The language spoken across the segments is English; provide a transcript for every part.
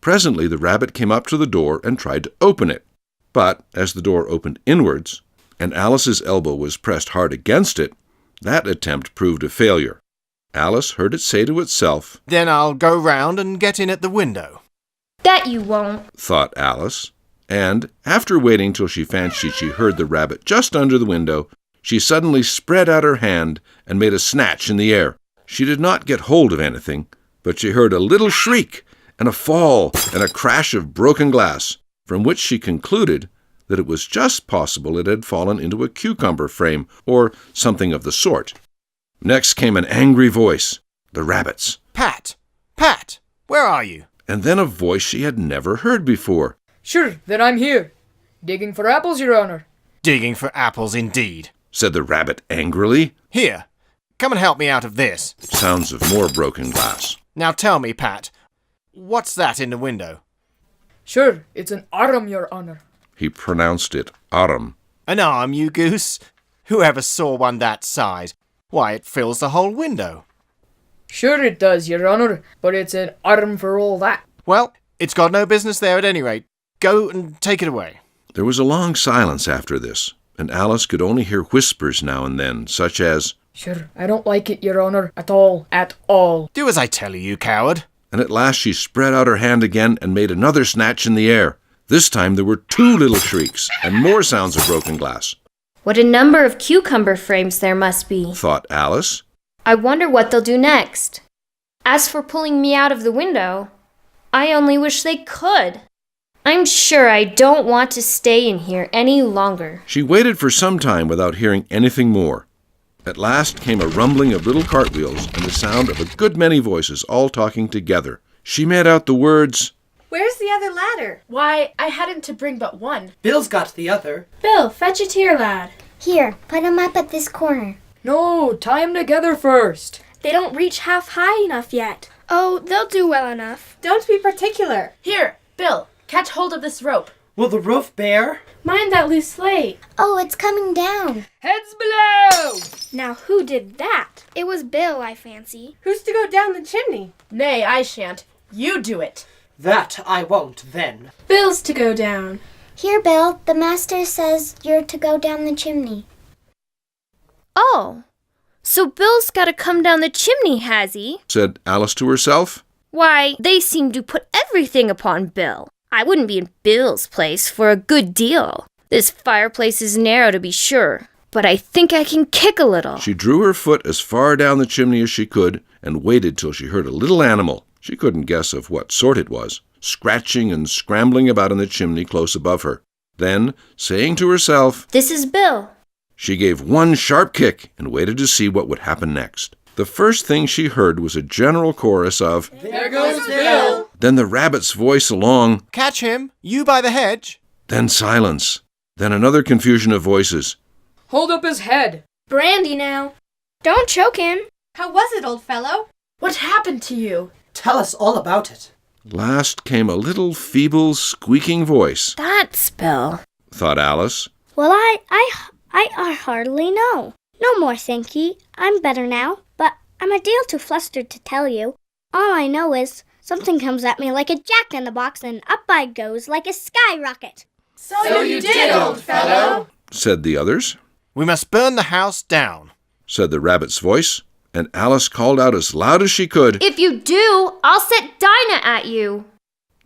Presently the rabbit came up to the door and tried to open it. But as the door opened inwards, and Alice's elbow was pressed hard against it, that attempt proved a failure. Alice heard it say to itself, "Then I'll go round and get in at the window." "That you won't," thought Alice, and after waiting till she fancied she heard the rabbit just under the window, she suddenly spread out her hand and made a snatch in the air. She did not get hold of anything, but she heard a little shriek and a fall and a crash of broken glass, from which she concluded that it was just possible it had fallen into a cucumber frame or something of the sort. Next came an angry voice, the rabbit's. "Pat! Pat! Where are you?" And then a voice she had never heard before. "Sure, then I'm here. Digging for apples, Your Honor." "Digging for apples indeed," said the rabbit angrily. "Here, come and help me out of this." Sounds of more broken glass. "Now tell me, Pat, what's that in the window?" "Sure, it's an arm, Your Honor." He pronounced it autumn. "An arm, you goose? Whoever saw one that size? Why, it fills the whole window." "Sure it does, Your Honor, but it's an arm for all that." "Well, it's got no business there at any rate. Go and take it away." There was a long silence after this, and Alice could only hear whispers now and then, such as, "Sure, I don't like it, Your Honor, at all, at all." "Do as I tell you, you coward." And at last she spread out her hand again and made another snatch in the air. This time there were 2 little shrieks and more sounds of broken glass. "What a number of cucumber frames there must be," thought Alice. "I wonder what they'll do next. As for pulling me out of the window, I only wish they could. I'm sure I don't want to stay in here any longer." She waited for some time without hearing anything more. At last came a rumbling of little cartwheels and the sound of a good many voices all talking together. She made out the words, "Where's the other ladder?" Why, I hadn't to bring but one. Bill's got the other. "Bill, fetch it here, lad." Here, put 'em up at this corner. "No, tie 'em together first." "They don't reach half high enough yet." Oh, they'll do well enough. "Don't be particular." Here, Bill, catch hold of this rope. Will the roof bear? "Mind that loose slate." Oh, it's coming down. "Heads below!" "Now who did that?" It was Bill, I fancy. "Who's to go down the chimney?" Nay, I shan't. You do it." That I won't, then. "Bill's to go down." Here, Bill, the master says you're to go down the chimney. "Oh, so Bill's got to come down the chimney, has he?" said Alice to herself. "Why, they seem to put everything upon Bill. I wouldn't be in Bill's place for a good deal. This fireplace is narrow, to be sure, but I think I can kick a little." She drew her foot as far down the chimney as she could and waited till she heard a little animal, she couldn't guess of what sort it was, scratching and scrambling about in the chimney close above her. Then, saying to herself, "This is Bill," she gave one sharp kick and waited to see what would happen next. The first thing she heard was a general chorus of, "There goes Bill!" Then the rabbit's voice along, "Catch him, you by the hedge." then silence, then another confusion of voices. "Hold up his head!" "Brandy now." Don't choke him. "How was it, old fellow?" What happened to you? Tell us all about it. Last came a little feeble, squeaking voice. "That's Bill," thought Alice. Well, I hardly know. No more, thank ye. I'm better now, but I'm a deal too flustered to tell you. All I know is something comes at me like a jack-in-the-box and up I goes like a skyrocket. So you did, old fellow, said the others. "We must burn the house down," said the rabbit's voice, and Alice called out as loud as she could. "If you do, I'll set Dinah at you."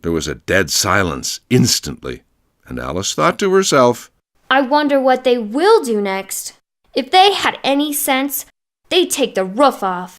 There was a dead silence instantly, and Alice thought to herself, "I wonder what they will do next. If they had any sense, they'd take the roof off.